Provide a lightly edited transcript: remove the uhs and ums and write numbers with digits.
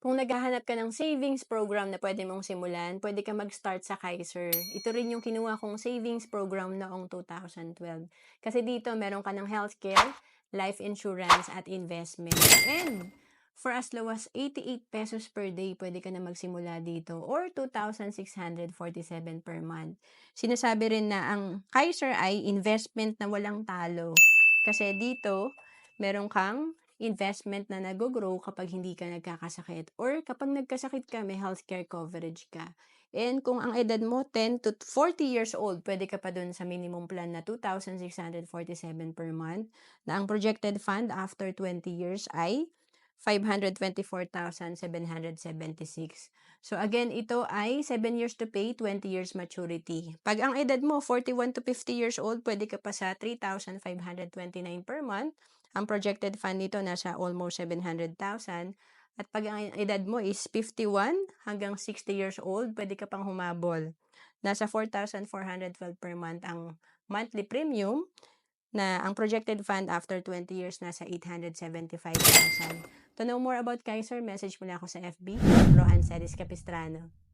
Kung naghahanap ka ng savings program na pwede mong simulan, pwede ka mag-start sa Kaiser. Ito rin yung kinuha kong savings program noong 2012. Kasi dito meron ka ng healthcare, life insurance at investment. And for as low as 88 pesos per day, pwede ka na magsimula dito or 2,647 per month. Sinasabi rin na ang Kaiser ay investment na walang talo. Kasi dito, meron kang investment na nag-grow kapag hindi ka nagkakasakit or kapag nagkasakit ka, may healthcare coverage ka. And kung ang edad mo 10 to 40 years old, pwede ka pa dun sa minimum plan na 2,647 per month na ang projected fund after 20 years ay 524,776. So again, ito ay 7 years to pay, 20 years maturity. Pag ang edad mo 41 to 50 years old, pwede ka pa sa 3,529 per month. Ang projected fund nito nasa almost 700,000. At pag ang edad mo is 51 hanggang 60 years old, pwede ka pang humabol. Nasa 4,412 per month ang monthly premium na ang projected fund after 20 years nasa 875,000. To know more about Kaiser, message mo na ako sa FB, Rohan Celis Capistrano.